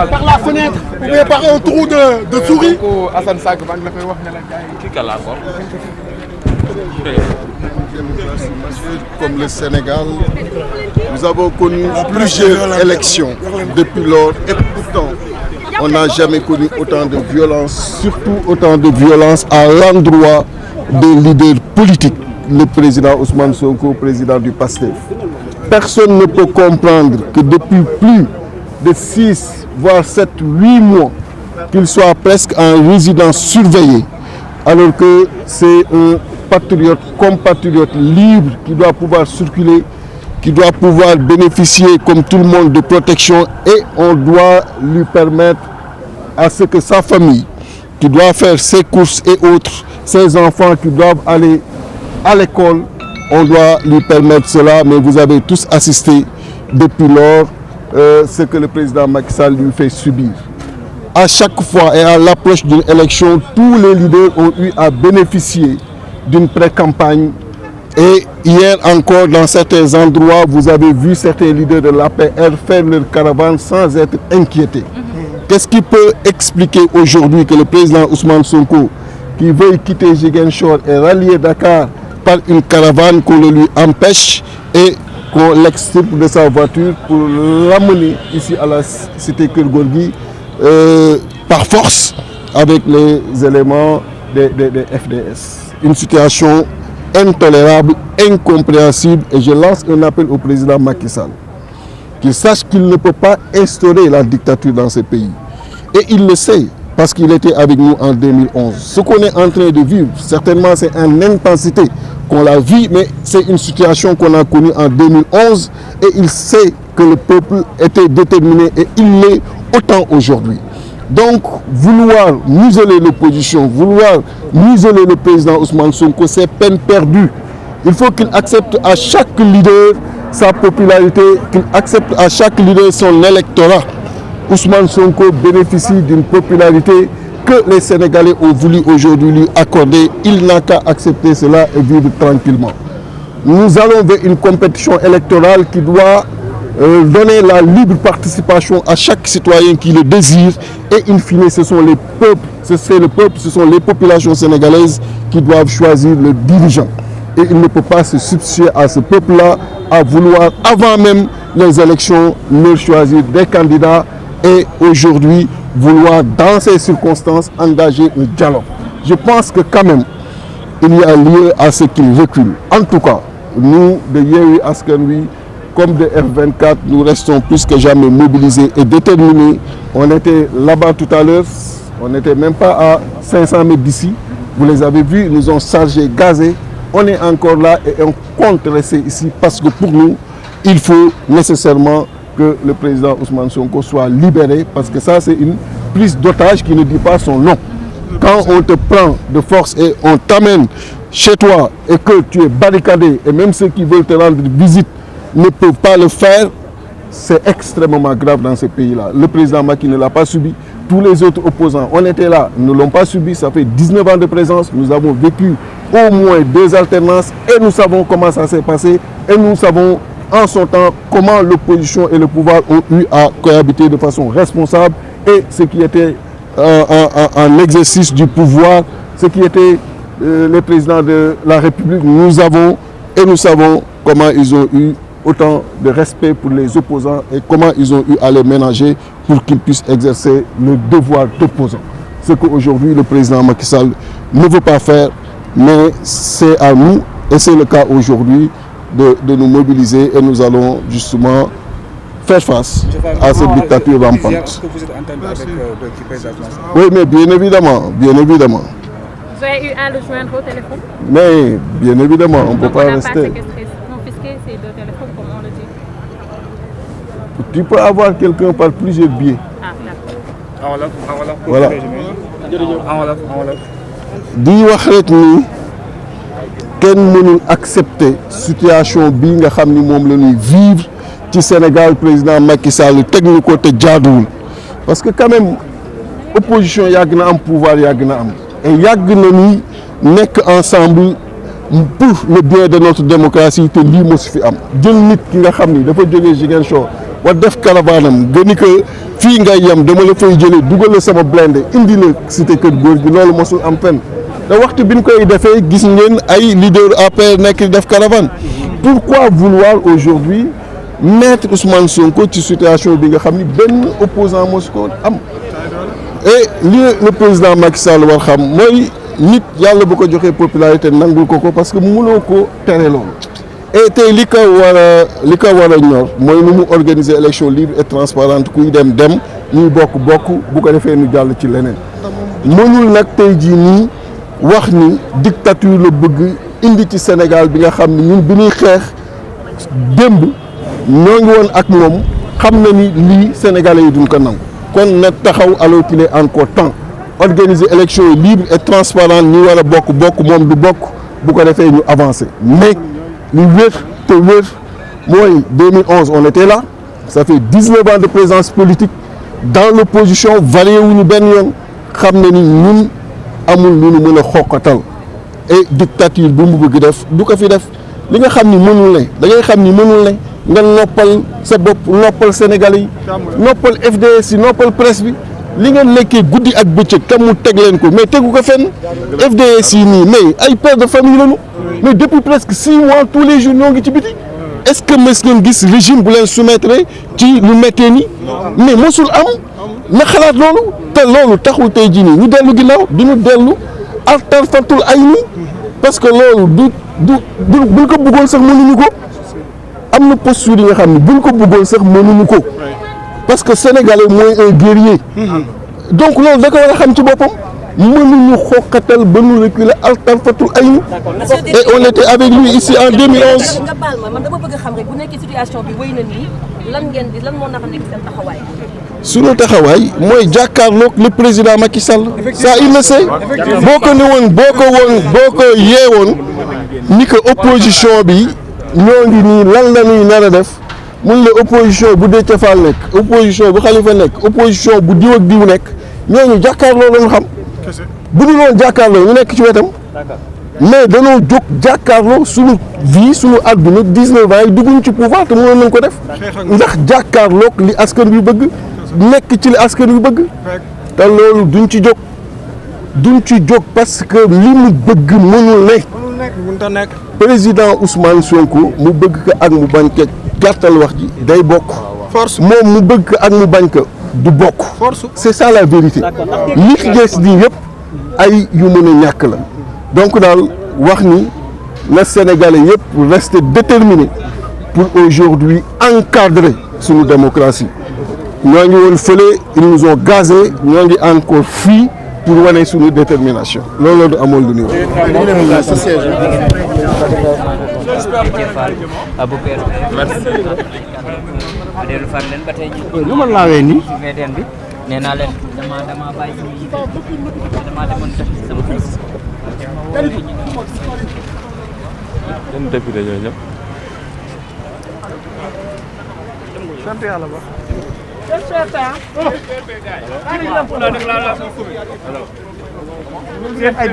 Par la fenêtre ou bien par un trou de souris. Comme le Sénégal, nous avons connu plusieurs élections depuis lors et pourtant on n'a jamais connu autant de violence, surtout autant de violence à l'endroit des leaders politiques. Le président Ousmane Sonko, président du PASTEF. Personne ne peut comprendre que depuis plus de 6, voire 7, 8 mois, qu'il soit presque en résidence surveillée, alors que c'est un patriote, compatriote libre qui doit pouvoir circuler, qui doit pouvoir bénéficier comme tout le monde de protection et on doit lui permettre à ce que sa famille, qui doit faire ses courses et autres, ses enfants qui doivent aller à l'école, on doit lui permettre cela, mais vous avez tous assisté depuis lors ce que le président Macky Sall lui fait subir. À chaque fois et à l'approche d'une élection, tous les leaders ont eu à bénéficier d'une pré-campagne. Et hier encore, dans certains endroits, vous avez vu certains leaders de l'APR faire leur caravane sans être inquiétés. Qu'est-ce qui peut expliquer aujourd'hui que le président Ousmane Sonko, qui veut quitter Ziguinchor et rallier Dakar par une caravane, qu'on le lui empêche et qu'on l'extirpe de sa voiture pour l'amener ici à la cité Keur Gorgui par force avec les éléments des FDS. Une situation intolérable, incompréhensible et je lance un appel au président Macky Sall qu'il sache qu'il ne peut pas instaurer la dictature dans ce pays. Et il le sait parce qu'il était avec nous en 2011. Ce qu'on est en train de vivre, certainement c'est en intensité qu'on l'a vu, mais c'est une situation qu'on a connue en 2011 et il sait que le peuple était déterminé et il l'est autant aujourd'hui. Donc, vouloir museler l'opposition, vouloir museler le président Ousmane Sonko, c'est peine perdue. Il faut qu'il accepte à chaque leader sa popularité, qu'il accepte à chaque leader son électorat. Ousmane Sonko bénéficie d'une popularité que les Sénégalais ont voulu aujourd'hui lui accorder. Il n'a qu'à accepter cela et vivre tranquillement. Nous allons vers une compétition électorale qui doit donner la libre participation à chaque citoyen qui le désire et in fine ce sont les peuples, ce sont les populations sénégalaises qui doivent choisir le dirigeant. Et il ne peut pas se substituer à ce peuple-là à vouloir avant même les élections leur choisir des candidats et aujourd'hui vouloir dans ces circonstances engager un dialogue. Je pense que quand même il y a lieu à ce qu'il recule. En tout cas, nous de Yewwi Askan Wi comme de F24, nous restons plus que jamais mobilisés et déterminés. On était là-bas tout à l'heure, on n'était même pas à 500 mètres d'ici. Vous les avez vus, ils nous ont chargés, gazés. On est encore là et on compte rester ici parce que pour nous, il faut nécessairement que le président Ousmane Sonko soit libéré parce que ça c'est une prise d'otage qui ne dit pas son nom. Quand on te prend de force et on t'amène chez toi et que tu es barricadé et même ceux qui veulent te rendre visite ne peuvent pas le faire, c'est extrêmement grave dans ce pays-là. Le président Macky ne l'a pas subi, tous les autres opposants, on était là, ne l'ont pas subi, ça fait 19 ans de présence, nous avons vécu au moins 2 alternances et nous savons comment ça s'est passé et nous savons en son temps comment l'opposition et le pouvoir ont eu à cohabiter de façon responsable et ce qui était en exercice du pouvoir, ce qui était les présidents de la République, nous savons comment ils ont eu autant de respect pour les opposants et comment ils ont eu à les ménager pour qu'ils puissent exercer le devoir d'opposant. Ce qu'aujourd'hui le président Macky Sall ne veut pas faire, mais c'est à nous, et c'est le cas aujourd'hui, de nous mobiliser et nous allons justement faire face à cette dictature rampante. Est-ce que vous êtes entendu avec le président? Oui, mais bien évidemment, bien évidemment. Vous avez eu à le joindre au téléphone? Mais bien évidemment, on ne peut pas rester. Confisquer ces 2 téléphones, comme on le dit. Tu peux avoir quelqu'un par plusieurs biais. Ah, d'accord. Voilà. di wax rek ni kenn mënul accepter situation bii nga xam ni moom la ñuy vivre ci Sénégal président Macky Sall teg ñu ko te jaaduwul parce que quand même opposition yàgg na am pouvoir yàgg na am et yàgg na ni nekk ensemble pour le bien de notre démocratie te lii mosu fi am jël nit ki nga xam ni dafa jógee Ziguinchor war def caravanam gëni que fii ngay yem dama la fay jëlee dugal la sama blindé indi la cité kër góor gi loolu mosul am fenn te waxtu bi ñu koy defee gis ngeen ay leader APR nekk def caravane pourquoi vouloir aujourd'hui mettre Ousmane Sonko ci situation bi nga xam ni benn opposant mosu ko am et li le président Macky Sall war xam mooy nit yàlla bu ko joxee popularité nangul ko parce que mënoo ko tere loolu et tey li ko war a ñor mooy nu mu organiser élection libre et transparente kuy dem ñuy bokk bu ko defee nu jàll ci leneen mënul nag tey jii nii wax ni dictature la bëgg indi ci Sénégal bi nga xam ne ñun bi ñuy xeex démb ñoo ngi woon ak moom xam na ni lii Sénégalais yi duñ ko nangu kon na taxaw alors qu'il est encore temps organiser élection libre et transparente ñi war a bokk moom du bokk bu ko defee ñu avancer mais li wér te wér mooy 2011 on était là ça fait 19 ans de présence politique dans l'opposition varié wuñu benn yoon xam ne ni ñun amul lu ñu mën a xoqatal et dictature bu mu bëgg def du ko fi def li nga xam ni mënul ne da ngay xam ni mënul ne nga noppal sa bopp noppal Sénégalais yi noppal FDS yi noppal presse bi li nga nekkee guddi ak bëccëg tam mu teg leen ko mais tegu ko fenn FDS yi nii mais ay pères de famille lañu mais depuis presque 6 mois tous les jours ñoo ngi ci biti est-ce que mës ngeen gis régime bu leen soumettre ci lu méttee nii mais mosul am na xalaat loolu te loolu taxul tey jii nii ñu dellu ginnaaw du ñu dellu altar fatul ay nii parce que loolu buñ ko bëggoon sax mënuñu ko am na posture yi nga xam ne buñ ko bëggoon sax mënuñu ko parce que sénégalais mooy un guerrier donc loolu da ko war a xam ci boppam mënuñu xokkatal ba nu reculer altar fatul ay nii et on était avec lui ici en 2011. nga baal ma man dama bëgg a xam rek bu nekkee situation bi wéy na nii lan moo naka nekk seen taxawaay. suñu taxawaay mooy jàkkaarloog le président Macky Sall ça il le sait boo ko yeewoon ni que opposition bi ñoo ngi nii lan la ñuy nar a def mun la opposition bu Déthié Fall nekk opposition bu Khalifa nekk opposition bu diw ak diw nekk ñooñu jàkkaarloo lañu xam bu ñu doon jàkkaarloo ñu nekk ci wetam mais danoo jóg jàkkaarloo suñu vie suñu àdduna 19 ans yi dugguñu ci pouvoir te mënoon nañ ko def ndax jàkkaarloog li askan wi bëgg nekk ci li askan wi bëgg te loolu duñ ci jóg parce que li mu bëgg mënul ne président Ousmane Sonko mu bëgg ko ak mu bañ ko gàttal wax ji day bokk force moom mu bëgg ko ak mu bañ ko du bokk c'est ça la vérité li ci des di yëpp ay yu mën a ñàkk la donc daal wax ni na Sénégalais yëpp rester déterminés pour aujourd'hui encadrer suñu démocratie ñoo ngi woon fële ils nous ont gazé ñoo ngi encore fii pour wane suñu détermination loolu la amoon lu ñu wax. lu ma laawee nii. nee naa leen dama bàyyi sama yite dama demoon def ci sama fils. yan député ñooy ñëpp. sant yàlla ba. ay